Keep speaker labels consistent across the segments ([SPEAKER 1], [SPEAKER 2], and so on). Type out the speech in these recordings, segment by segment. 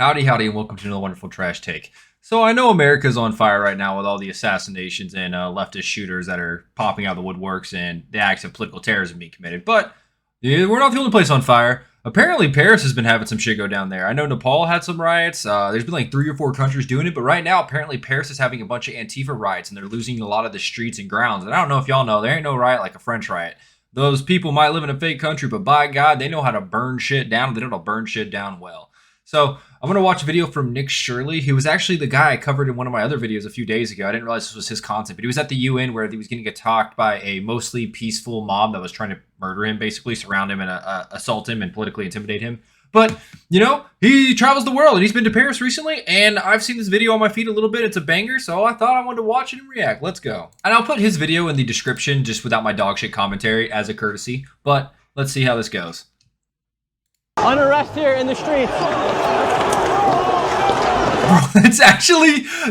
[SPEAKER 1] Howdy, howdy, and welcome to another wonderful trash take. So I know America's on fire right now with all the assassinations and leftist shooters that are popping out of the woodworks and the acts of political terrorism being committed. But we're not the only place on fire. Apparently, Paris has been having some shit go down there. I know Nepal had some riots. There's been like 3 or 4 countries doing it. But right now, apparently, Paris is having a bunch of ANTIFA riots, and they're losing a lot of the streets and grounds. And I don't know if y'all know, there ain't no riot like a French riot. Those people might live in a fake country, but by God, they know how to burn shit down. They know how to burn shit down well. So I'm going to watch a video from Nick Shirley. He was actually the guy I covered in one of my other videos a few days ago. I didn't realize this was his content, but he was at the UN where he was getting attacked by a mostly peaceful mob that was trying to murder him, basically surround him and assault him and politically intimidate him. But, you know, he travels the world and he's been to Paris recently, and I've seen this video on my feed a little bit. It's a banger, so I thought I wanted to watch it and react. Let's go. And I'll put his video in the description just without my dog shit commentary as a courtesy, but let's see how this goes.
[SPEAKER 2] Under arrest here in the streets.
[SPEAKER 1] Bro,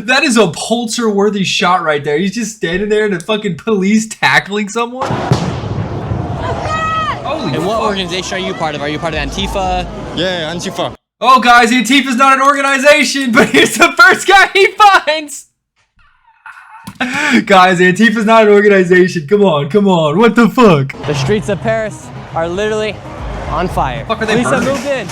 [SPEAKER 1] that is a Pulitzer-worthy shot right there. He's just standing there and the fucking police tackling someone. Holy
[SPEAKER 2] And what
[SPEAKER 1] fuck.
[SPEAKER 2] organization are you part of? Are you part of Antifa?
[SPEAKER 3] Yeah, Antifa.
[SPEAKER 1] Oh, guys, Antifa's not an organization, but here's the first guy he finds. Guys, Antifa's not an organization. Come on. What the fuck?
[SPEAKER 2] The streets of Paris are literally on fire.
[SPEAKER 1] Fuck are they
[SPEAKER 2] Police have
[SPEAKER 1] burning?
[SPEAKER 2] moved in.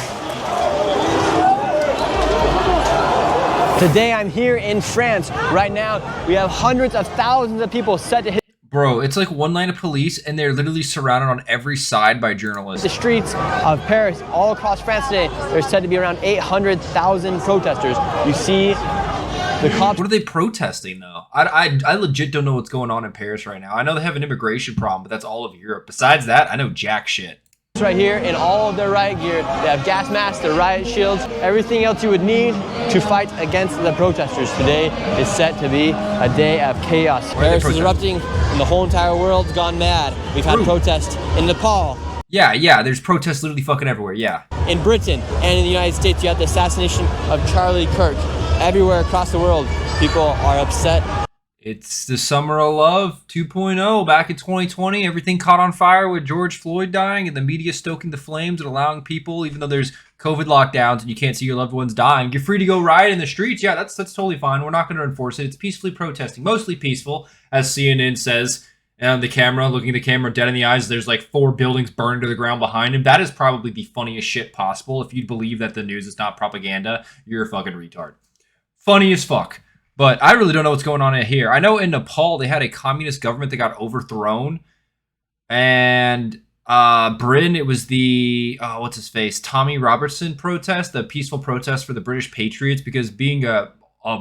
[SPEAKER 2] Today I'm here in France. Right now we have hundreds of thousands of people set to hit
[SPEAKER 1] Bro, it's like one line of police, and they're literally surrounded on every side by journalists.
[SPEAKER 2] the streets of Paris all across France today. There's said to be around 800,000 protesters. You see the cops.
[SPEAKER 1] What are they protesting, though? I legit don't know what's going on in Paris right now. I know they have an immigration problem, but that's all of Europe. Besides that, I know jack shit.
[SPEAKER 2] Right here in all of their riot gear. They have gas masks, their riot shields, everything else you would need to fight against the protesters. Today is set to be a day of chaos. Paris is erupting and the whole entire world's gone mad. We've had protests in Nepal.
[SPEAKER 1] Yeah, there's protests literally fucking everywhere, yeah.
[SPEAKER 2] In Britain and in the United States, you have the assassination of Charlie Kirk. Everywhere across the world, people are upset.
[SPEAKER 1] It's the summer of love 2.0 back in 2020. Everything caught on fire with George Floyd dying and the media stoking the flames and allowing people, even though there's COVID lockdowns and you can't see your loved ones dying, you're free to go riot in the streets. Yeah, that's totally fine. We're not going to enforce it. It's peacefully protesting, mostly peaceful, as CNN says. And the camera, looking at the camera dead in the eyes, there's like 4 buildings burned to the ground behind him. That is probably the funniest shit possible. If you believe that the news is not propaganda, you're a fucking retard. Funny as fuck. But I really don't know what's going on in here. I know in Nepal, they had a communist government that got overthrown. And Britain, it was the, what's his face? Tommy Robertson protest, the peaceful protest for the British Patriots. Because being a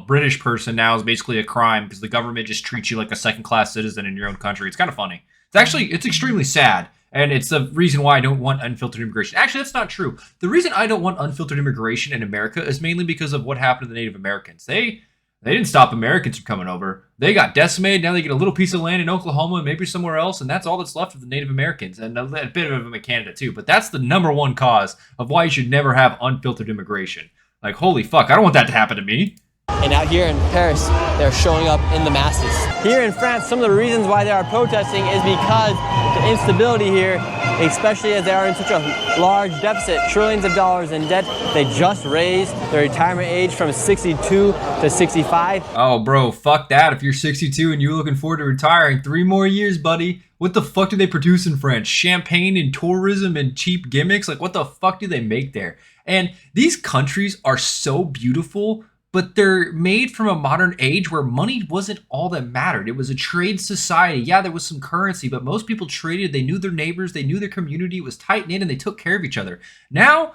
[SPEAKER 1] British person now is basically a crime because the government just treats you like a second-class citizen in your own country. It's kind of funny. It's extremely sad. And it's the reason why I don't want unfiltered immigration. Actually, that's not true. The reason I don't want unfiltered immigration in America is mainly because of what happened to the Native Americans. They didn't stop Americans from coming over. They got decimated. Now they get a little piece of land in Oklahoma and maybe somewhere else, and that's all that's left of the Native Americans, and a bit of them in Canada too. But that's the #1 cause of why you should never have unfiltered immigration. Like, holy fuck, I don't want that to happen to me.
[SPEAKER 2] And out here in Paris, they're showing up in the masses. Here in France, some of the reasons why they are protesting is because the instability here, especially as they are in such a large deficit, trillions of dollars in debt. They just raised the retirement age from 62 to 65.
[SPEAKER 1] Oh, bro, fuck that. If you're 62 and you're looking forward to retiring, 3 more years, buddy. What the fuck do they produce in France? Champagne and tourism and cheap gimmicks? Like, what the fuck do they make there? And these countries are so beautiful, but they're made from a modern age where money wasn't all that mattered. It was a trade society. Yeah, there was some currency, but most people traded. They knew their neighbors. They knew their community. It was tight-knit, and they took care of each other. Now,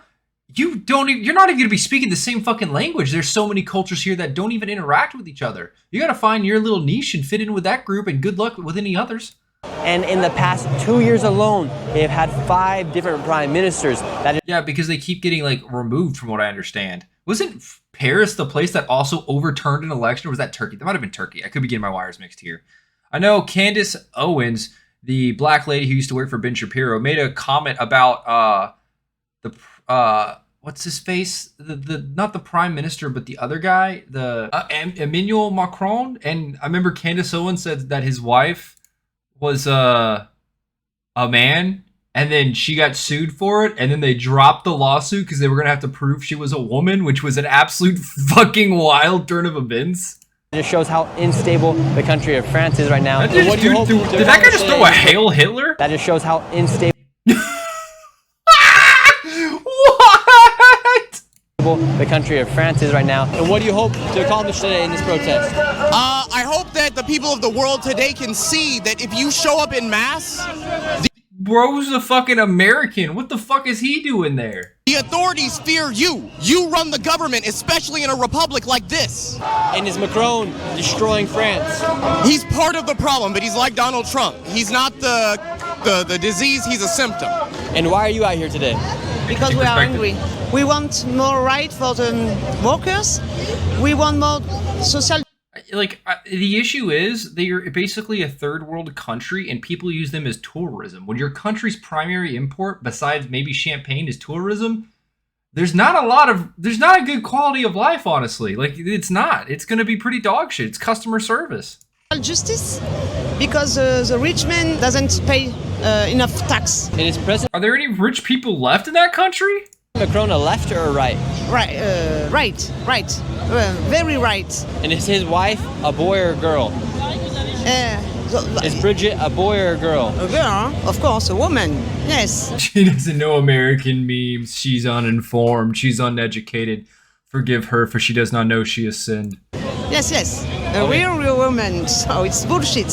[SPEAKER 1] you're not even going to be speaking the same fucking language. There's so many cultures here that don't even interact with each other. You got to find your little niche and fit in with that group, and good luck with any others.
[SPEAKER 2] And in the past 2 years alone, they've had 5 different prime ministers.
[SPEAKER 1] Yeah, because they keep getting, like, removed from what I understand. Wasn't Paris the place that also overturned an election, or was that Turkey? That might have been Turkey. I could be getting my wires mixed here. I know Candace Owens, the black lady who used to work for Ben Shapiro, made a comment about what's his face? Not the prime minister, but the other guy, Emmanuel Macron. And I remember Candace Owens said that his wife was a man and then she got sued for it, and then they dropped the lawsuit because they were gonna have to prove she was a woman, which was an absolute fucking wild turn of events.
[SPEAKER 2] It just shows how unstable the country of France is right now.
[SPEAKER 1] Did that guy just throw a Hail Hitler?
[SPEAKER 2] That just shows how unstable the country of France is right now. And what do you hope to accomplish today in this protest?
[SPEAKER 3] I hope that the people of the world today can see that if you show up in mass,
[SPEAKER 1] Bro's a fucking American. What the fuck is he doing there?
[SPEAKER 3] the authorities fear you. You run the government, especially in a republic like this.
[SPEAKER 2] And is Macron destroying France?
[SPEAKER 3] He's part of the problem, but he's like Donald Trump. He's not the disease, he's a symptom.
[SPEAKER 2] And why are you out here today?
[SPEAKER 4] Because we are angry. We want more rights for the workers. We want more social.
[SPEAKER 1] Like, the issue is they're basically a third world country and people use them as tourism. When your country's primary import, besides maybe champagne, is tourism, there's not a good quality of life, honestly. Like, it's not. It's going to be pretty dog shit. It's customer service.
[SPEAKER 4] Justice, because the rich man doesn't pay enough tax.
[SPEAKER 2] And is President
[SPEAKER 1] Are there any rich people left in that country?
[SPEAKER 2] Macron a left or a right?
[SPEAKER 4] Right. Very right.
[SPEAKER 2] And is his wife a boy or a girl? Is Bridget a boy or a girl?
[SPEAKER 4] A girl, of course, a woman. Yes.
[SPEAKER 1] She doesn't know American memes. She's uninformed. She's uneducated. Forgive her, for she does not know she has sinned.
[SPEAKER 4] Yes. A real woman. So it's bullshit.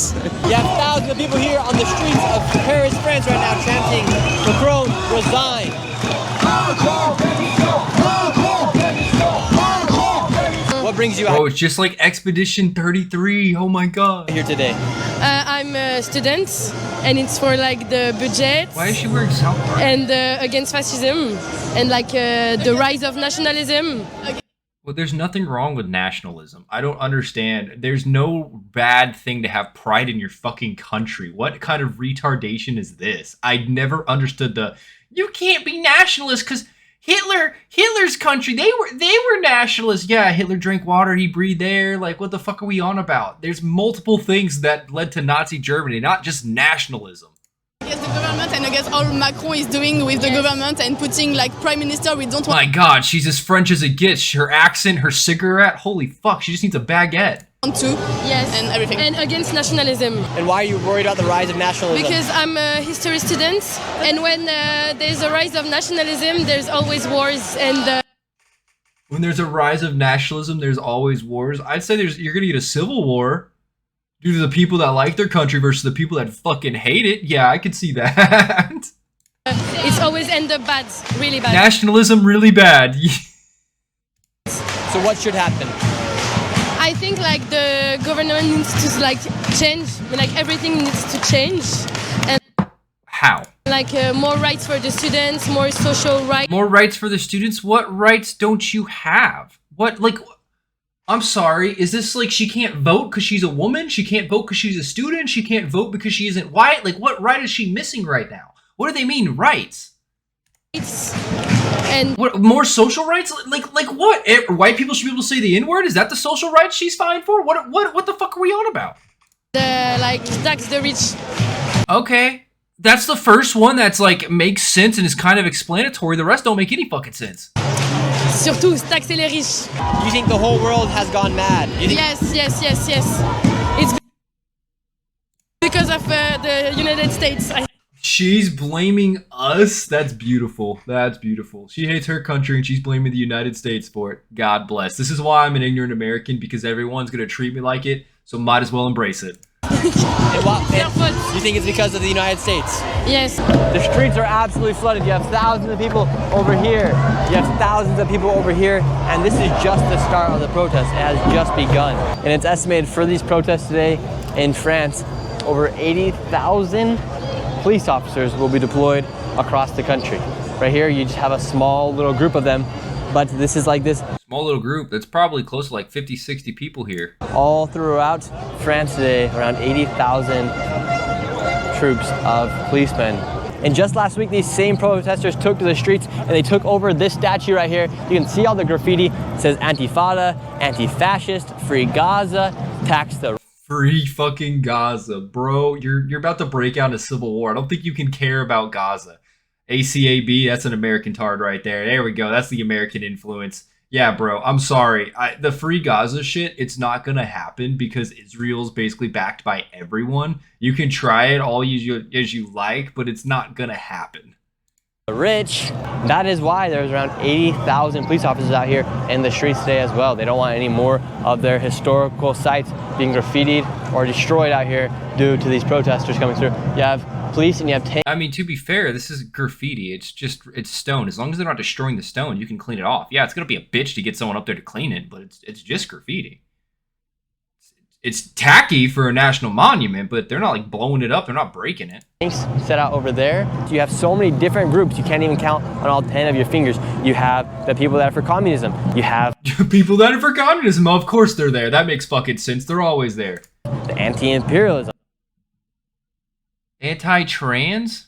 [SPEAKER 2] You have thousands of people here on the streets of Paris, France right now chanting, Macron, resign. What brings you out
[SPEAKER 1] Oh, it's just like Expedition 33. Oh my god.
[SPEAKER 2] here today?
[SPEAKER 5] I'm a student, and it's for like the budget
[SPEAKER 1] Why is she wearing South Park?
[SPEAKER 5] and against fascism and like the rise of nationalism.
[SPEAKER 1] Well, there's nothing wrong with nationalism. I don't understand. There's no bad thing to have pride in your fucking country. What kind of retardation is this? I never understood you can't be nationalist because Hitler's country, they were nationalists. Yeah, Hitler drank water, he breathed air. Like, what the fuck are we on about? There's multiple things that led to Nazi Germany, not just nationalism.
[SPEAKER 6] Against the government and against all Macron is doing with the government and putting like prime minister we don't want
[SPEAKER 1] My god, she's as French as it gets. Her accent, her cigarette, holy fuck, she just needs a baguette.
[SPEAKER 6] to
[SPEAKER 5] Yes,
[SPEAKER 6] and everything.
[SPEAKER 5] and against nationalism.
[SPEAKER 2] And why are you worried about the rise of nationalism?
[SPEAKER 5] Because I'm a history student, and when there's a rise of nationalism, there's always wars and.
[SPEAKER 1] When there's a rise of nationalism, there's always wars. I'd say you're gonna get a civil war due to the people that like their country versus the people that fucking hate it. Yeah, I could see that.
[SPEAKER 5] It's always end up bad, really bad.
[SPEAKER 1] Nationalism really bad.
[SPEAKER 2] So what should happen?
[SPEAKER 5] I think like the government needs to like change, like everything needs to change, and
[SPEAKER 1] How?
[SPEAKER 5] like more rights for the students, more social rights.
[SPEAKER 1] More rights for the students? What rights don't you have? What, like, I'm sorry, is this like she can't vote because she's a woman? She can't vote because she's a student? She can't vote because she isn't white? Like, what right is she missing right now? What do they mean, rights?
[SPEAKER 5] And
[SPEAKER 1] What, more social rights? Like what? White people should be able to say the N-word? Is that the social rights she's fighting for? What the fuck are we on about?
[SPEAKER 5] like tax the rich.
[SPEAKER 1] Okay. That's the first one that's like makes sense and is kind of explanatory. The rest don't make any fucking sense.
[SPEAKER 5] Surtout taxer les riches.
[SPEAKER 2] You think the whole world has gone mad? You think
[SPEAKER 5] Yes. It's because of the United States.
[SPEAKER 1] She's blaming us? That's beautiful. That's beautiful. She hates her country and she's blaming the United States for it. God bless. This is why I'm an ignorant American, because everyone's going to treat me like it, so might as well embrace it.
[SPEAKER 2] and you think it's because of the United States?
[SPEAKER 5] Yes.
[SPEAKER 2] The streets are absolutely flooded. You have thousands of people over here. You have thousands of people over here. And this is just the start of the protest. It has just begun. And it's estimated for these protests today in France, over 80,000 police officers will be deployed across the country. Right here, you just have a small little group of them, but this is like this
[SPEAKER 1] Small little group. That's probably close to like 50, 60 people here.
[SPEAKER 2] all throughout France today, around 80,000 troops of policemen. And just last week, these same protesters took to the streets and they took over this statue right here. You can see all the graffiti. It says Antifa, anti-fascist, free Gaza, tax the
[SPEAKER 1] Free fucking Gaza, bro. You're about to break out a civil war. I don't think you can care about Gaza. ACAB, that's an American tard right there. There we go. That's the American influence. Yeah, bro. I'm sorry. The free Gaza shit, it's not gonna happen because Israel's basically backed by everyone. You can try it all as you like, but it's not gonna happen.
[SPEAKER 2] Rich. That is why there's around 80,000 police officers out here in the streets today as well. They don't want any more of their historical sites being graffitied or destroyed out here due to these protesters coming through. You have police and you have tanks.
[SPEAKER 1] I mean, to be fair, this is graffiti. It's stone. As long as they're not destroying the stone, you can clean it off. Yeah, it's gonna be a bitch to get someone up there to clean it, but it's just graffiti. It's tacky for a national monument, but they're not like blowing it up. They're not breaking it.
[SPEAKER 2] Tanks set out over there. You have so many different groups. You can't even count on all 10 of your fingers. You have the people that are for communism. You have
[SPEAKER 1] people that are for communism. Of course they're there. That makes fucking sense. They're always there.
[SPEAKER 2] the anti-imperialism.
[SPEAKER 1] Anti-trans?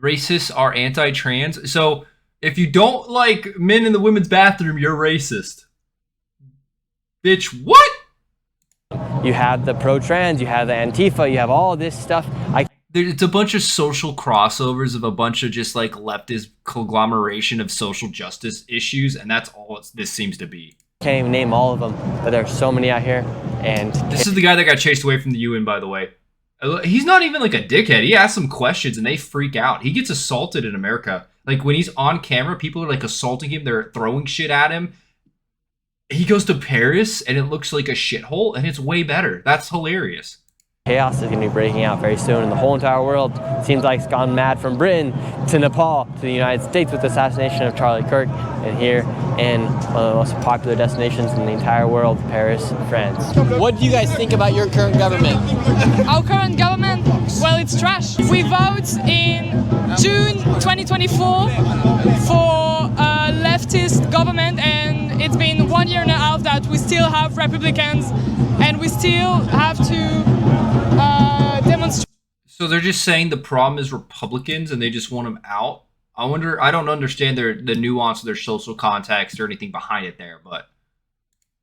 [SPEAKER 1] Racists are anti-trans. So if you don't like men in the women's bathroom, you're racist. Bitch, what?
[SPEAKER 2] You have the pro-trans, you have the Antifa, you have all this stuff.
[SPEAKER 1] It's a bunch of social crossovers of a bunch of just like leftist conglomeration of social justice issues, and that's all this seems to be.
[SPEAKER 2] Can't even name all of them, but there are so many out here. And
[SPEAKER 1] this is the guy that got chased away from the UN, by the way. He's not even like a dickhead. He asks some questions and they freak out. He gets assaulted in America. Like when he's on camera, people are like assaulting him. They're throwing shit at him. He goes to Paris and it looks like a shithole, and it's way better. That's hilarious.
[SPEAKER 2] Chaos is going to be breaking out very soon, and the whole entire world seems like it's gone mad, from Britain to Nepal to the United States with the assassination of Charlie Kirk, and here in one of the most popular destinations in the entire world, Paris, France. What do you guys think about your current government?
[SPEAKER 7] Our current government? Well, it's trash. We vote in June 2024 for a leftist government, and it's been 1 year and a half that we still have Republicans, and we still have to demonstrate.
[SPEAKER 1] So they're just saying the problem is Republicans and they just want them out. I don't understand the nuance of their social context or anything behind it there, but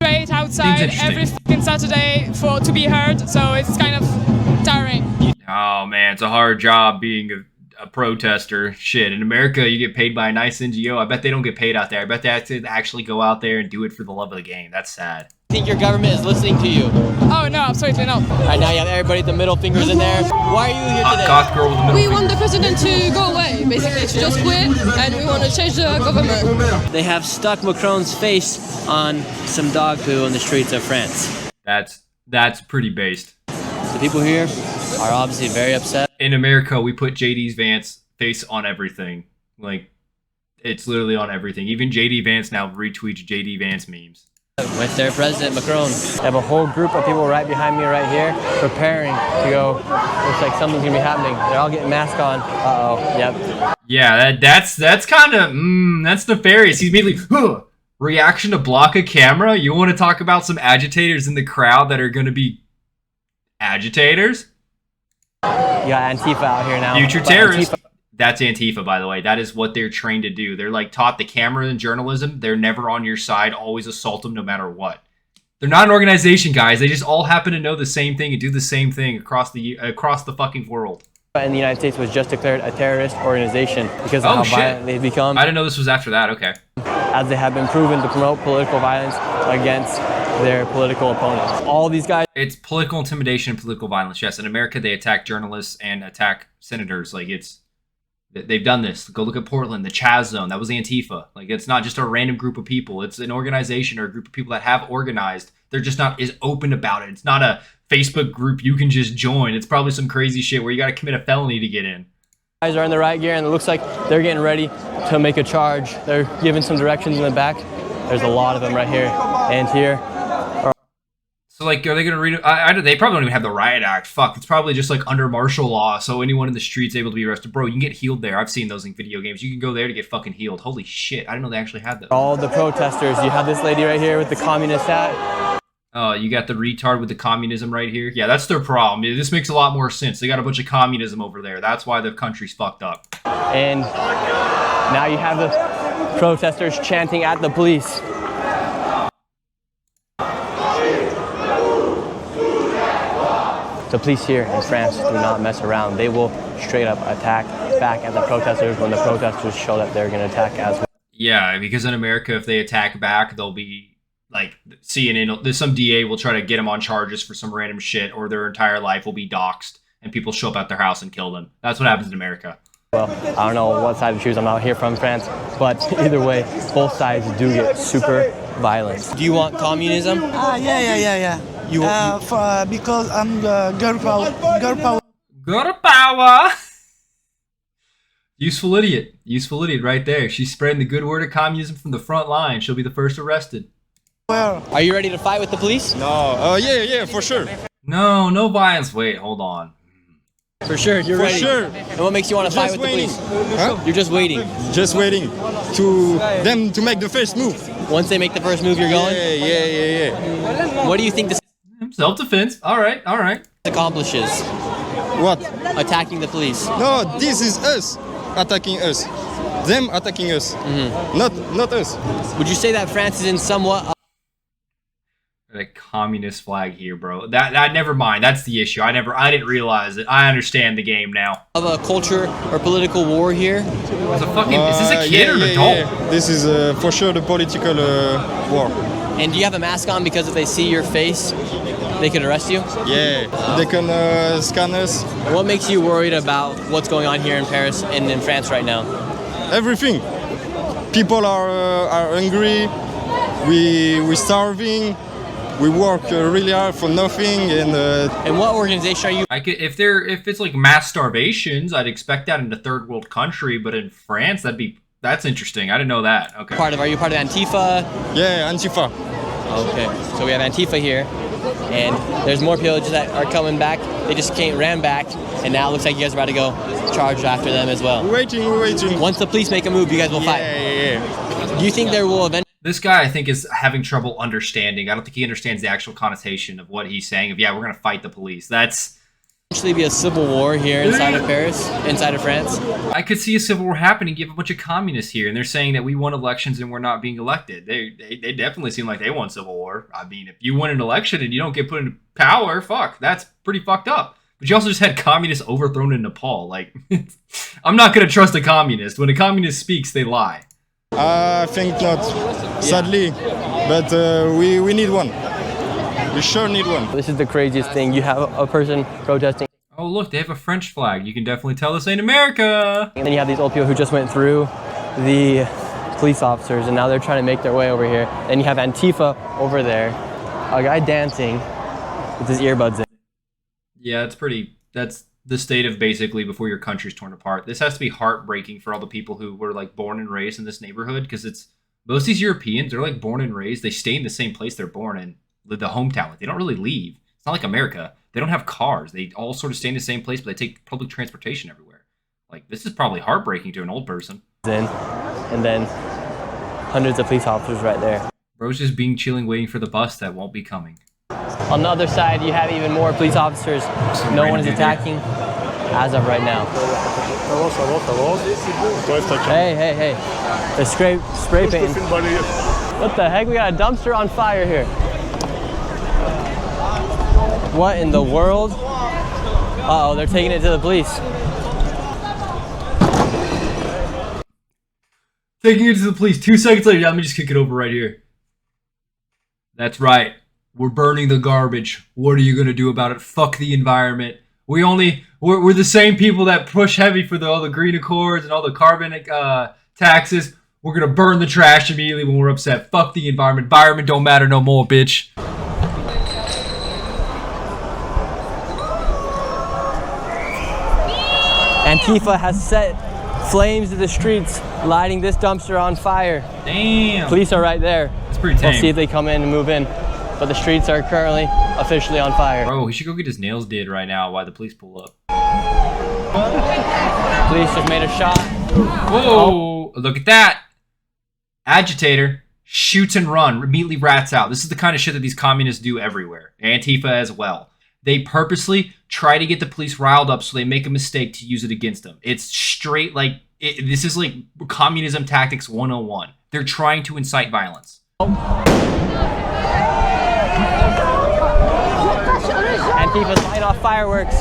[SPEAKER 7] outside every fucking Saturday to be heard, so it's kind of tiring.
[SPEAKER 1] Oh man, it's a hard job being a protester. Shit, in America you get paid by a nice NGO. I bet they don't get paid out there. I bet they have to actually go out there and do it for the love of the game. That's sad.
[SPEAKER 2] Think your government is listening to you?
[SPEAKER 7] Oh no, absolutely not.
[SPEAKER 2] Right now you have everybody with the middle fingers in there. Why are you here today?
[SPEAKER 1] Goth girl with the middle
[SPEAKER 5] We
[SPEAKER 1] finger.
[SPEAKER 5] want the president to go away, basically, to just quit, and we want to change the government.
[SPEAKER 2] They have stuck Macron's face on some dog poo in the streets of France.
[SPEAKER 1] That's pretty based.
[SPEAKER 2] The people here are obviously very upset.
[SPEAKER 1] In America, we put JD Vance face on everything. Like, it's literally on everything. Even JD Vance now retweets JD Vance memes.
[SPEAKER 2] With their president, Macron. They have a whole group of people right behind me right here preparing to go. Looks like something's gonna be happening. They're all getting masks on. Uh-oh, yep.
[SPEAKER 1] Yeah, that's kind of, that's nefarious. He's immediately, reaction to block a camera? You want to talk about some agitators in the crowd that are going to be agitators?
[SPEAKER 2] You got Antifa out here now.
[SPEAKER 1] Future terrorists. That's Antifa, by the way. That is what they're trained to do. They're like taught the camera and journalism. They're never on your side. Always assault them no matter what. They're not an organization, guys. They just all happen to know the same thing and do the same thing across the fucking world.
[SPEAKER 2] In the United States was just declared a terrorist organization because of how violent they've become.
[SPEAKER 1] I didn't know this was after that. Okay.
[SPEAKER 2] As they have been proven to promote political violence against their political opponents. All these guys.
[SPEAKER 1] It's political intimidation and political violence. Yes, in America they attack journalists and attack senators. Like they've done this. Go look at Portland, the Chaz Zone. That was Antifa. Like, it's not just a random group of people. It's an organization or a group of people that have organized. They're just not as open about it. It's not a Facebook group you can just join. It's probably some crazy shit where you got to commit a felony to get in.
[SPEAKER 2] Guys are in the right gear, and it looks like they're getting ready to make a charge. They're giving some directions in the back. There's a lot of them right here and here.
[SPEAKER 1] So, like, are they going to read? They probably don't even have the Riot Act. Fuck, it's probably just, like, under martial law, so anyone in the street's able to be arrested. Bro, you can get healed there. I've seen those in video games. You can go there to get fucking healed. Holy shit, I didn't know they actually had that.
[SPEAKER 2] All the protesters. You have this lady right here with the communist hat.
[SPEAKER 1] Oh, you got the retard with the communism right here? Yeah, that's their problem. This makes a lot more sense. They got a bunch of communism over there. That's why the country's fucked up.
[SPEAKER 2] And now you have the protesters chanting at the police. the police here in France do not mess around. They will straight up attack back at the protesters when the protesters show that they're going to attack as well.
[SPEAKER 1] Yeah, because in America, if they attack back, they'll be like CNN. Some DA will try to get them on charges for some random shit, or their entire life will be doxxed, and people show up at their house and kill them. That's what happens in America.
[SPEAKER 2] Well, I don't know what side to choose. I'm not here from France, but either way, both sides do get super violent. Do you want communism?
[SPEAKER 8] Yeah. Because I'm girl power.
[SPEAKER 1] Girl power. Useful idiot right there. She's spreading the good word of communism from the front line. She'll be the first arrested.
[SPEAKER 8] Well,
[SPEAKER 2] are you ready to fight with the police?
[SPEAKER 3] No. Yeah, for sure.
[SPEAKER 1] No violence. Wait, hold on.
[SPEAKER 2] For sure, you're ready.
[SPEAKER 3] For sure.
[SPEAKER 2] And what makes you want to fight with the police?
[SPEAKER 3] Huh?
[SPEAKER 2] You're just waiting.
[SPEAKER 3] Just waiting to them to make the first move.
[SPEAKER 2] Once they make the first move, you're going?
[SPEAKER 3] Yeah.
[SPEAKER 2] What do you think this
[SPEAKER 1] Self-defense. All right.
[SPEAKER 2] accomplishes?
[SPEAKER 3] What?
[SPEAKER 2] Attacking the police.
[SPEAKER 3] No, this is us attacking us. Them attacking us. Not us.
[SPEAKER 2] Would you say that France is in somewhat...
[SPEAKER 1] A communist flag here, bro. That never mind. That's the issue. I didn't realize it. I understand the game now.
[SPEAKER 2] of a culture or political war here?
[SPEAKER 1] Is this a kid or an adult?
[SPEAKER 3] Yeah. This is for sure the political war.
[SPEAKER 2] And do you have a mask on because if they see your face, they could arrest you?
[SPEAKER 3] Yeah, they can scan us.
[SPEAKER 2] What makes you worried about what's going on here in Paris and in France right now?
[SPEAKER 3] Everything. People are hungry. We're starving. We work really hard for nothing.
[SPEAKER 2] And what organization are you?
[SPEAKER 1] If it's like mass starvations, I'd expect that in a third world country, but in France, that's interesting. I didn't know that. Okay.
[SPEAKER 2] Are you part of Antifa?
[SPEAKER 3] Yeah, Antifa.
[SPEAKER 2] Okay, so we have Antifa here, and there's more people that are coming back. They just ran back, and now it looks like you guys are about to go charge after them as well.
[SPEAKER 3] We're waiting.
[SPEAKER 2] Once the police make a move, you guys will fight.
[SPEAKER 3] Yeah.
[SPEAKER 2] Do you think there will eventually...
[SPEAKER 1] This guy, I think, is having trouble understanding. I don't think he understands the actual connotation of what he's saying. We're going to fight the police. That's...
[SPEAKER 2] Eventually be a civil war here inside of Paris, inside of France?
[SPEAKER 1] I could see a civil war happening. You have a bunch of communists here, and they're saying that we won elections and we're not being elected. They definitely seem like they want civil war. I mean, if you win an election and you don't get put into power, fuck, that's pretty fucked up. But you also just had communists overthrown in Nepal. Like, I'm not going to trust a communist. When a communist speaks, they lie.
[SPEAKER 3] I think not, sadly, but we need one. We sure need one.
[SPEAKER 2] This is the craziest thing. You have a person protesting.
[SPEAKER 1] Oh, look, they have a French flag. You can definitely tell this ain't America.
[SPEAKER 2] And then you have these old people who just went through the police officers, and now they're trying to make their way over here. Then you have Antifa over there, a guy dancing with his earbuds in.
[SPEAKER 1] Yeah, that's the state of basically before your country's torn apart. This has to be heartbreaking for all the people who were like born and raised in this neighborhood, because it's most of these Europeans, they're like born and raised. They stay in the same place they're born in, the hometown. They don't really leave. It's not like America. They don't have cars. They all sort of stay in the same place, but they take public transportation everywhere. Like, this is probably heartbreaking to an old person.
[SPEAKER 2] And then hundreds of police officers right there.
[SPEAKER 1] Bro's just being chilling, waiting for the bus that won't be coming.
[SPEAKER 2] On the other side, you have even more police officers. No one is attacking as of right now. Hey. The spray paint. What the heck? We got a dumpster on fire here. What in the world? Uh-oh, they're taking it to the police.
[SPEAKER 1] Taking it to the police. 2 seconds later, let me just kick it over right here. That's right. We're burning the garbage. What are you going to do about it? Fuck the environment. We're the same people that push heavy for all the green accords and all the carbon taxes. We're going to burn the trash immediately when we're upset. Fuck the environment. Environment don't matter no more, bitch.
[SPEAKER 2] Antifa has set flames to the streets, lighting this dumpster on fire.
[SPEAKER 1] Damn.
[SPEAKER 2] Police are right there.
[SPEAKER 1] It's pretty tame.
[SPEAKER 2] We'll see if they come in and move in. But the streets are currently officially on fire.
[SPEAKER 1] Bro, he should go get his nails did right now while the police pull up.
[SPEAKER 2] Police just made a shot.
[SPEAKER 1] Whoa! Look at that. Agitator shoots and run, immediately rats out. This is the kind of shit that these communists do everywhere. Antifa as well. They purposely try to get the police riled up so they make a mistake to use it against them. It's straight like, this is like communism tactics 101. They're trying to incite violence.
[SPEAKER 2] Antifa's lighting off fireworks.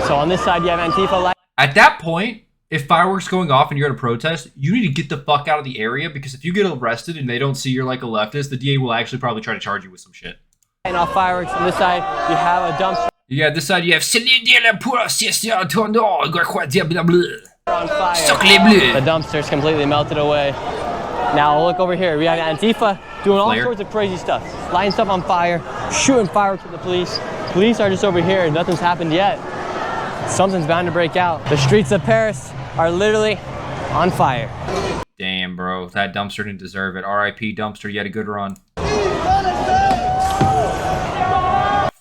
[SPEAKER 2] So on this side, you have Antifa light.
[SPEAKER 1] At that point, if fireworks going off and you're at a protest, you need to get the fuck out of the area, because if you get arrested and they don't see you're like a leftist, the DA will actually probably try to charge you with some shit.
[SPEAKER 2] Lighting off fireworks. On this side, you have a dumpster.
[SPEAKER 1] Yeah, this side you have
[SPEAKER 2] On fire. The dumpster's completely melted away. Now look over here. We have Antifa doing all sorts of crazy stuff. Lighting stuff on fire, shooting fireworks at the police. Police are just over here. Nothing's happened yet. Something's bound to break out. The streets of Paris are literally on fire.
[SPEAKER 1] Damn, bro. That dumpster didn't deserve it. RIP dumpster, you had a good run.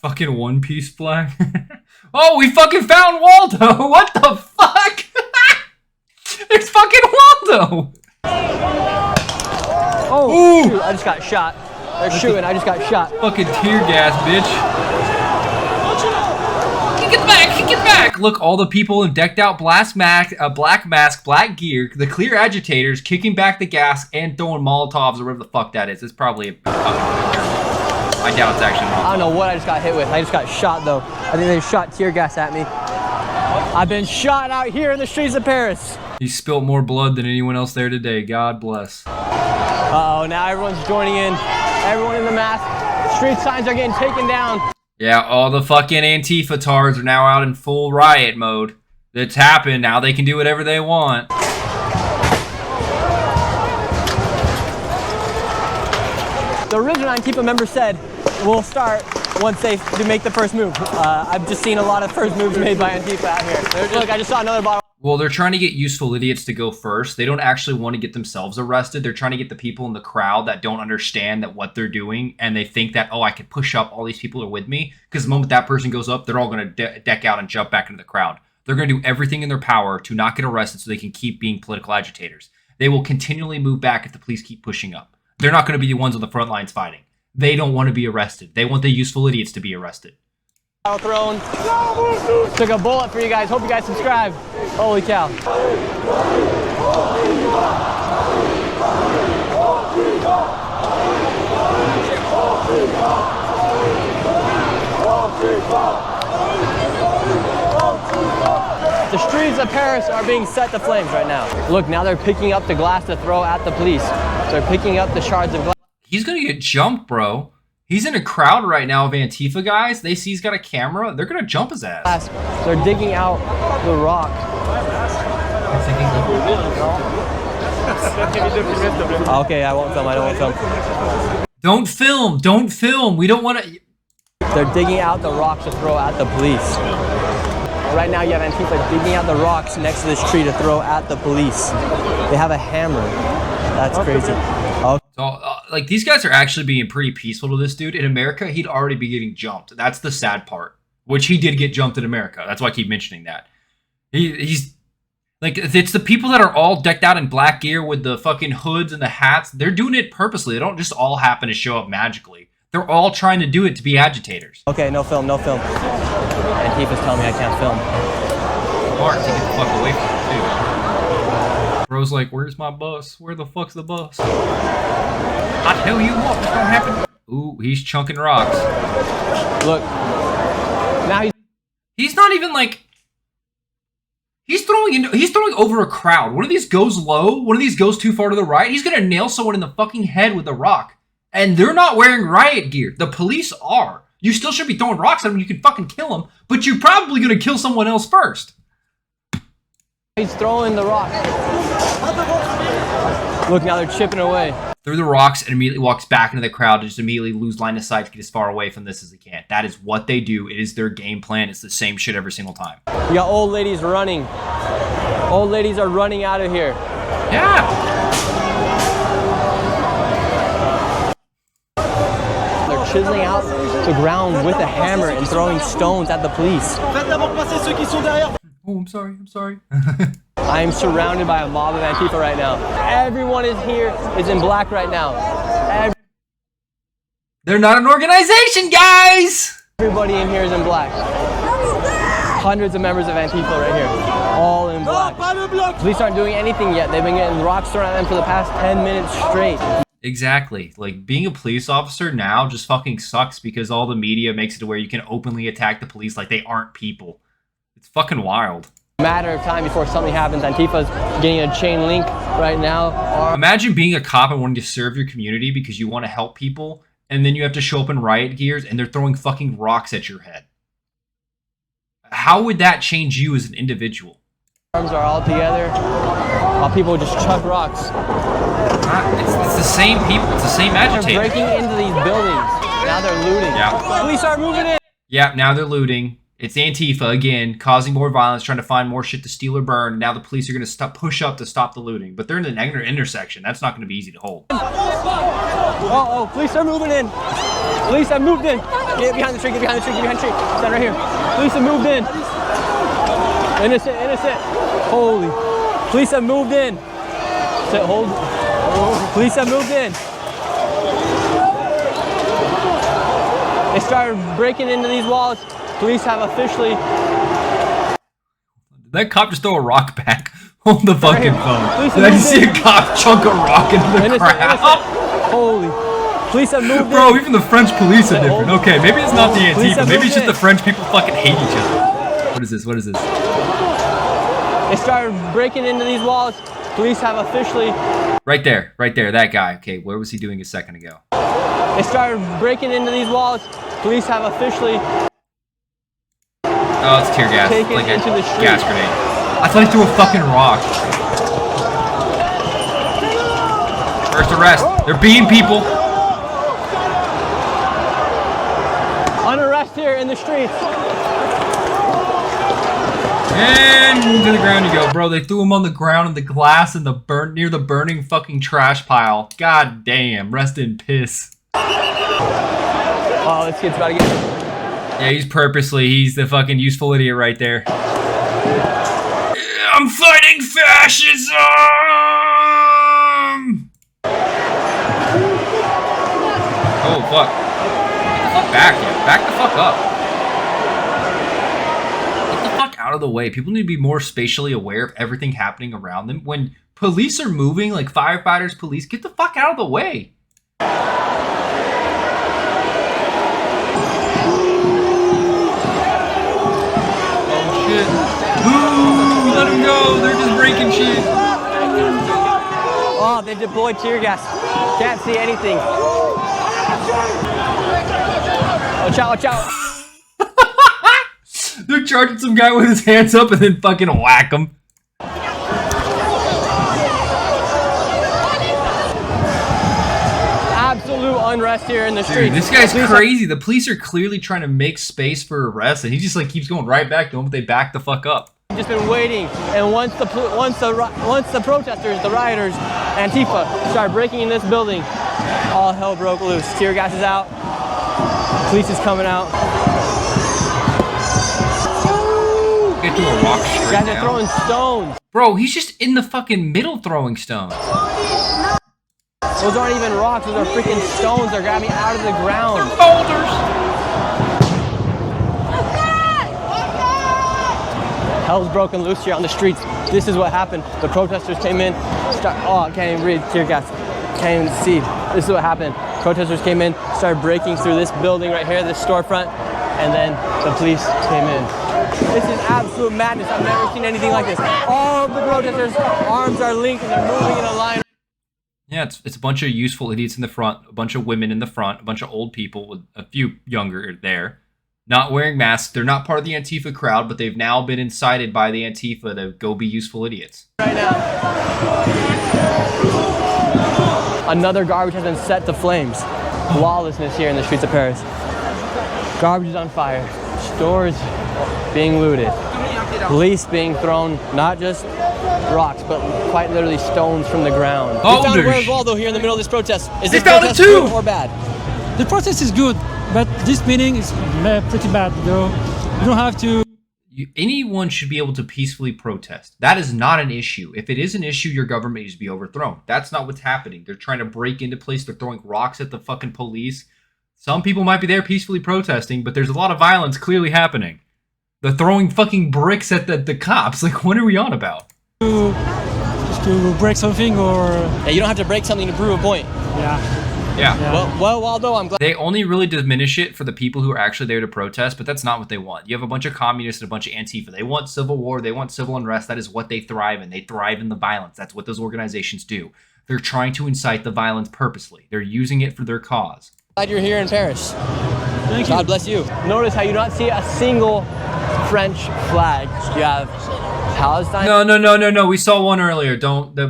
[SPEAKER 1] Fucking One Piece flag. Oh, we fucking found Waldo! What the fuck? There's fucking Waldo!
[SPEAKER 2] Oh, shoot, I just got shot. They're shooting, I just got shot.
[SPEAKER 1] Fucking tear gas, bitch. Get back! Look, all the people in decked out black mask, black gear, the clear agitators kicking back the gas and throwing Molotovs or whatever the fuck that is. It's probably a I doubt it's actually Molotov.
[SPEAKER 2] I don't know what I just got hit with. I just got shot though. I think they shot tear gas at me. I've been shot out here in the streets of Paris.
[SPEAKER 1] He spilled more blood than anyone else there today. God bless.
[SPEAKER 2] Uh-oh, now everyone's joining in. Everyone in the mask. Street signs are getting taken down.
[SPEAKER 1] Yeah, all the fucking Antifa tards are now out in full riot mode. It's happened. Now they can do whatever they want.
[SPEAKER 2] The original Antifa member said, we'll start once they make the first move. I've just seen a lot of first moves made by Antifa out here. Look, I just saw another bottle.
[SPEAKER 1] Well, they're trying to get useful idiots to go first. They don't actually want to get themselves arrested. They're trying to get the people in the crowd that don't understand that what they're doing, and they think that, oh, I can push up, all these people are with me, because the moment that person goes up, they're all going to deck out and jump back into the crowd. They're going to do everything in their power to not get arrested so they can keep being political agitators. They will continually move back if the police keep pushing up. They're not going to be the ones on the front lines fighting. They don't want to be arrested. They want the useful idiots to be arrested.
[SPEAKER 2] Thrown. Took a bullet for you guys. Hope you guys subscribe. Holy cow. The streets of Paris are being set to flames right now. Look, now they're picking up the glass to throw at the police. They're picking up the shards of glass.
[SPEAKER 1] He's going to get jumped, bro. He's in a crowd right now of Antifa guys. They see he's got a camera. They're going to jump his ass.
[SPEAKER 2] They're digging out the rock. Okay, I won't film. I don't want to film.
[SPEAKER 1] Don't film. Don't film. We don't want to.
[SPEAKER 2] They're digging out the rocks to throw at the police. Right now, you have Antifa digging out the rocks next to this tree to throw at the police. They have a hammer. That's crazy. Okay.
[SPEAKER 1] So, like, these guys are actually being pretty peaceful to this dude. In America, he'd already be getting jumped. That's the sad part. Which he did get jumped in America. That's why I keep mentioning that. He's... Like, it's the people that are all decked out in black gear with the fucking hoods and the hats. They're doing it purposely. They don't just all happen to show up magically. They're all trying to do it to be agitators.
[SPEAKER 2] Okay, no film, no film. Antifa's telling me I can't film.
[SPEAKER 1] Mark, to get the fuck away from it, too. Bro's like, where's my bus? Where the fuck's the bus? I tell you what, what's gonna happen? Ooh, he's chunking rocks.
[SPEAKER 2] Look. Now
[SPEAKER 1] he's not even like... He's throwing over a crowd. One of these goes low, one of these goes too far to the right. He's gonna nail someone in the fucking head with a rock. And they're not wearing riot gear. The police are. You still should be throwing rocks at them. You can fucking kill them, but you're probably gonna kill someone else first.
[SPEAKER 2] He's throwing the rock. Look, now they're chipping away.
[SPEAKER 1] Through the rocks and immediately walks back into the crowd to just immediately lose line of sight to get as far away from this as he can. That is what they do. It is their game plan. It's the same shit every single time.
[SPEAKER 2] You got old ladies running. Old ladies are running out of here.
[SPEAKER 1] Yeah.
[SPEAKER 2] They're chiseling out the ground with a hammer and throwing stones at the police.
[SPEAKER 1] Oh, I'm sorry. I'm sorry.
[SPEAKER 2] I am surrounded by a mob of Antifa right now. Everyone is in black right now.
[SPEAKER 1] They're not an organization, guys!
[SPEAKER 2] Everybody in here is in black. Hundreds of members of Antifa right here, all in black. Police aren't doing anything yet. They've been getting rocks thrown at them for the past 10 minutes straight.
[SPEAKER 1] Exactly. Like, being a police officer now just fucking sucks because all the media makes it to where you can openly attack the police like they aren't people. It's fucking wild.
[SPEAKER 2] Matter of time before something happens. Antifa's getting a chain link right now.
[SPEAKER 1] Imagine being a cop and wanting to serve your community because you want to help people, and then you have to show up in riot gears and they're throwing fucking rocks at your head. How would that change you as an individual?
[SPEAKER 2] Arms are all together while people just chuck rocks.
[SPEAKER 1] It's the same people. It's the same agitators.
[SPEAKER 2] They're breaking into these buildings. Now they're looting.
[SPEAKER 1] Yeah.
[SPEAKER 2] Police are moving in.
[SPEAKER 1] Yeah, now they're looting. It's Antifa again, causing more violence, trying to find more shit to steal or burn. And now the police are going to push up to stop the looting. But they're in the intersection. That's not going to be easy to hold.
[SPEAKER 2] Oh, police are moving in. Police have moved in. Get behind the tree, get behind the tree, get behind the tree. Stand right here. Police have moved in. Innocent, innocent. Holy. Police have moved in. Sit, hold. Police have moved in. They started breaking into these walls. Police have officially...
[SPEAKER 1] Did that cop just throw a rock back on the fucking phone? Did I just see
[SPEAKER 2] in.
[SPEAKER 1] a cop chunk a rock into the crowd?
[SPEAKER 2] Innocent. Holy. Police have moved
[SPEAKER 1] Bro,
[SPEAKER 2] in.
[SPEAKER 1] even the French police are different. Okay, maybe it's not the Antifa. Maybe it's just the French people fucking hate each other. What is this? What is this?
[SPEAKER 2] They started breaking into these walls. Police have officially...
[SPEAKER 1] Right there. Right there. That guy. Okay, where was he doing a second ago?
[SPEAKER 2] They started breaking into these walls. Police have officially...
[SPEAKER 1] Oh, it's tear gas.
[SPEAKER 2] Taken
[SPEAKER 1] Like a
[SPEAKER 2] into the street.
[SPEAKER 1] gas grenade. I thought he threw a fucking rock. First arrest. They're beating people.
[SPEAKER 2] Unarrest here in the streets.
[SPEAKER 1] And to the ground you go, bro. They threw him on the ground in the glass in the near the burning fucking trash pile. God damn. Rest in piss.
[SPEAKER 2] Oh, this kid's about to get...
[SPEAKER 1] Yeah, he's the fucking useful idiot right there. I'm fighting fascism! Oh, fuck. Get the fuck back, yeah. Back the fuck up. Get the fuck out of the way. People need to be more spatially aware of everything happening around them. When police are moving, like firefighters, police, get the fuck out of the way. Ooh, let them go. They're just breaking shit.
[SPEAKER 2] Oh, they deployed tear gas. Can't see anything. Watch out, watch out.
[SPEAKER 1] They're charging some guy with his hands up and then fucking whack him.
[SPEAKER 2] Absolute unrest here in the streets.
[SPEAKER 1] Dude, this guy's crazy. The police are clearly trying to make space for arrests, and he just like keeps going right back to them, but they back the fuck up.
[SPEAKER 2] Just been waiting, and once the protesters, the rioters, Antifa, started breaking in this building, all hell broke loose. Tear gas is out. Police is coming out.
[SPEAKER 1] Get to a rock straight
[SPEAKER 2] Guys
[SPEAKER 1] down.
[SPEAKER 2] are throwing stones.
[SPEAKER 1] Bro, he's just in the fucking middle throwing stones.
[SPEAKER 2] Those aren't even rocks. Those are freaking stones. They're grabbing out of the ground.
[SPEAKER 1] They're boulders.
[SPEAKER 2] Hell's broken loose here on the streets. This is what happened. The protesters came in. Oh, I can't even breathe. Tear gas. Can't even see. This is what happened. Protesters came in, started breaking through this building right here, this storefront, and then the police came in. This is absolute madness. I've never seen anything like this. All of the protesters' arms are linked and they're moving in a line.
[SPEAKER 1] Yeah, it's a bunch of useful idiots in the front, a bunch of women in the front, a bunch of old people with a few younger there, not wearing masks. They're not part of the Antifa crowd, but they've now been incited by the Antifa to go be useful idiots.
[SPEAKER 2] Right now. Another garbage has been set to flames. Lawlessness here in the streets of Paris. Garbage is on fire. Stores being looted. Police being thrown, not just rocks, but quite literally stones from the ground. We found Where's Waldo here in the middle of this protest. Is this protest good or bad?
[SPEAKER 9] The protest is good, but this meeting is pretty bad, though. You don't have to...
[SPEAKER 1] Anyone should be able to peacefully protest. That is not an issue. If it is an issue, your government needs to be overthrown. That's not what's happening. They're trying to break into place. They're throwing rocks at the fucking police. Some people might be there peacefully protesting, but there's a lot of violence clearly happening. They're throwing fucking bricks at the cops. Like, what are we on about?
[SPEAKER 9] Just to break something or...
[SPEAKER 2] Yeah, you don't have to break something to prove a point.
[SPEAKER 1] Yeah.
[SPEAKER 2] Well, Waldo, I'm glad.
[SPEAKER 1] They only really diminish it for the people who are actually there to protest, but that's not what they want. You have a bunch of communists and a bunch of Antifa. They want civil war. They want civil unrest. That is what they thrive in. They thrive in the violence. That's what those organizations do. They're trying to incite the violence purposely. They're using it for their cause.
[SPEAKER 2] Glad you're here in Paris.
[SPEAKER 9] Thank
[SPEAKER 2] God
[SPEAKER 9] you.
[SPEAKER 2] bless you. Notice how you do not see a single French flag. You have Palestine.
[SPEAKER 1] No. We saw one earlier.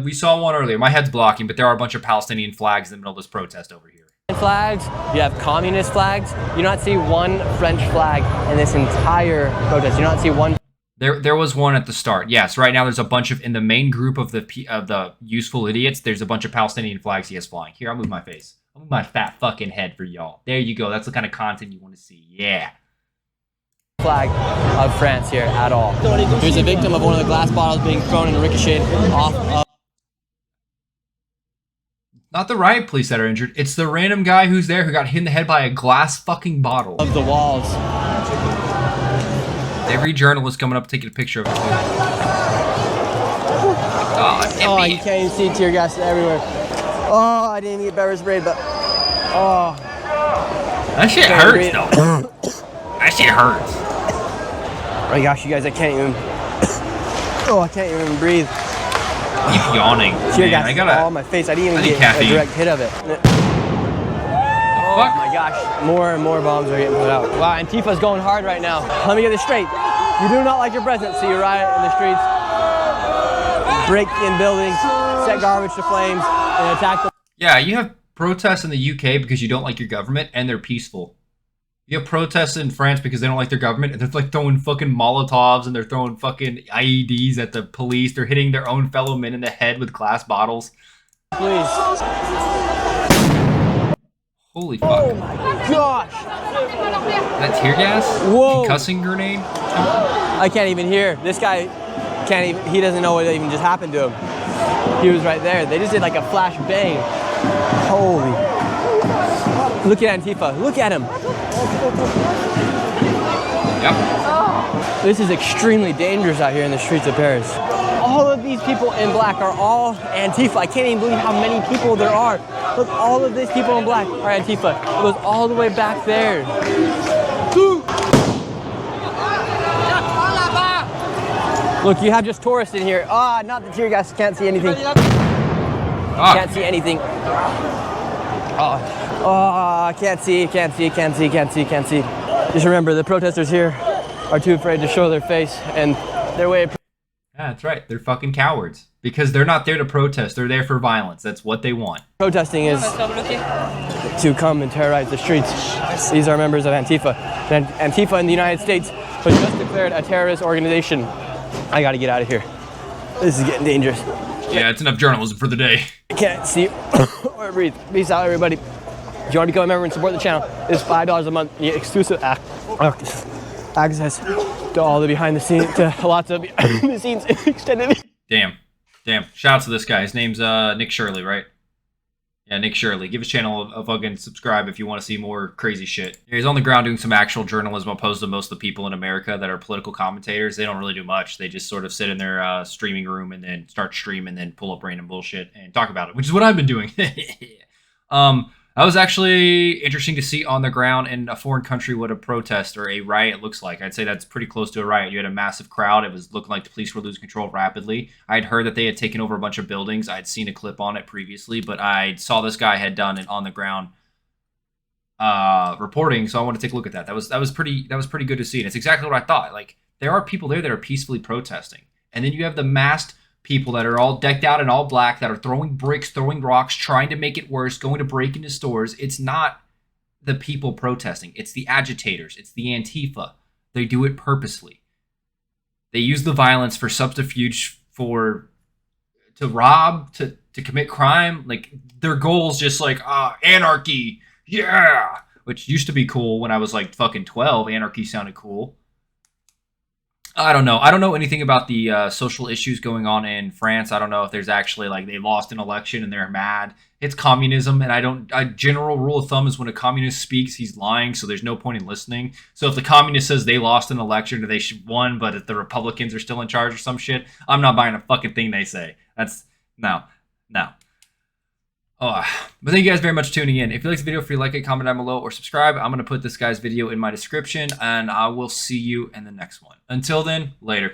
[SPEAKER 1] We saw one earlier. My head's blocking, but there are a bunch of Palestinian flags in the middle of this protest over here.
[SPEAKER 2] Flags. You have communist flags. You do not see one French flag in this entire protest. You do not see one.
[SPEAKER 1] There was one at the start. Yes, right now there's a bunch of in the main group of the useful idiots. There's a bunch of Palestinian flags he has flying. Here, I'll move my face. I'll move my fat fucking head for y'all. There you go. That's the kind of content you want to see. Yeah.
[SPEAKER 2] Flag of France here at all. Here's a victim of one of the glass bottles being thrown and ricocheted off of.
[SPEAKER 1] Not the riot police that are injured. It's the random guy who's there who got hit in the head by a glass fucking bottle.
[SPEAKER 2] Of the walls.
[SPEAKER 1] Every journalist coming up taking a picture of it too.
[SPEAKER 2] Oh, you can't even see tear gas everywhere. Oh, I didn't even get pepper sprayed, but oh.
[SPEAKER 1] That shit hurts though. That shit hurts.
[SPEAKER 2] Oh my gosh, you guys, I can't even breathe.
[SPEAKER 1] Keep yawning.
[SPEAKER 2] Tear
[SPEAKER 1] Man,
[SPEAKER 2] gas all on my face. I didn't even get
[SPEAKER 1] caffeine.
[SPEAKER 2] a direct hit of it. Oh my gosh, more and more bombs are getting put out. Wow, Antifa's going hard right now. Let me get this straight. You do not like your president, so you riot in the streets, break in buildings, set garbage to flames, and attack the...
[SPEAKER 1] Yeah, you have protests in the UK because you don't like your government, and they're peaceful. You have protests in France because they don't like their government, and they're like throwing fucking Molotovs, and they're throwing fucking IEDs at the police. They're hitting their own fellow men in the head with glass bottles.
[SPEAKER 2] Please.
[SPEAKER 1] Holy fuck.
[SPEAKER 2] Oh my gosh.
[SPEAKER 1] That tear gas?
[SPEAKER 2] Whoa.
[SPEAKER 1] Concussing grenade?
[SPEAKER 2] I can't even hear. This guy can't even, he doesn't know what even just happened to him. He was right there. They just did like a flash bang. Holy. Look at Antifa. Look at him.
[SPEAKER 1] Yep.
[SPEAKER 2] This is extremely dangerous out here in the streets of Paris. All of these people in black are all Antifa. I can't even believe how many people there are. Look, all of these people in black are Antifa. It goes all the way back there. Look, you have just tourists in here. Ah, not the tear gas. Can't see anything. Can't see anything. Oh, can't see. Just remember, the protesters here are too afraid to show their face, and their way of...
[SPEAKER 1] Yeah, that's right. They're fucking cowards. Because they're not there to protest. They're there for violence. That's what they want.
[SPEAKER 2] Protesting is to come and terrorize the streets. These are members of Antifa. And Antifa in the United States was just declared a terrorist organization. I gotta get out of here. This is getting dangerous.
[SPEAKER 1] Yeah, it's enough journalism for the day.
[SPEAKER 2] I can't see or breathe. Peace out, everybody. If you want to become a member and support the channel, it's $5 a month. You get exclusive access to all the behind the scenes, to lots of behind the scenes extended.
[SPEAKER 1] Damn. Shout out to this guy. His name's Nick Shirley, right? Yeah, Nick Shirley. Give his channel a fucking subscribe if you want to see more crazy shit. Yeah, he's on the ground doing some actual journalism opposed to most of the people in America that are political commentators. They don't really do much. They just sort of sit in their streaming room and then start stream and then pull up random bullshit and talk about it, which is what I've been doing. That was actually interesting to see on the ground in a foreign country what a protest or a riot looks like. I'd say that's pretty close to a riot. You had a massive crowd. It was looking like the police were losing control rapidly. I'd heard that they had taken over a bunch of buildings. I'd seen a clip on it previously, but I saw this guy had done it on the ground reporting, so I want to take a look at that. That was pretty good to see. And it's exactly what I thought. Like, there are people there that are peacefully protesting. And then you have the masked people that are all decked out in all black that are throwing bricks, throwing rocks, trying to make it worse, going to break into stores. It's not the people protesting. It's the agitators. It's the Antifa. They do it purposely. They use the violence for subterfuge, to rob, to commit crime. Like, their goal's just like, anarchy, yeah! Which used to be cool when I was like fucking 12. Anarchy sounded cool. I don't know. I don't know anything about the social issues going on in France. I don't know if there's actually, like, they lost an election and they're mad. It's communism, and general rule of thumb is when a communist speaks, he's lying, so there's no point in listening. So if the communist says they lost an election or they won, but if the Republicans are still in charge or some shit, I'm not buying a fucking thing they say. That's, no. But thank you guys very much for tuning in. If you like the video, feel like it, comment down below or subscribe. I'm going to put this guy's video in my description, and I will see you in the next one. Until then, later.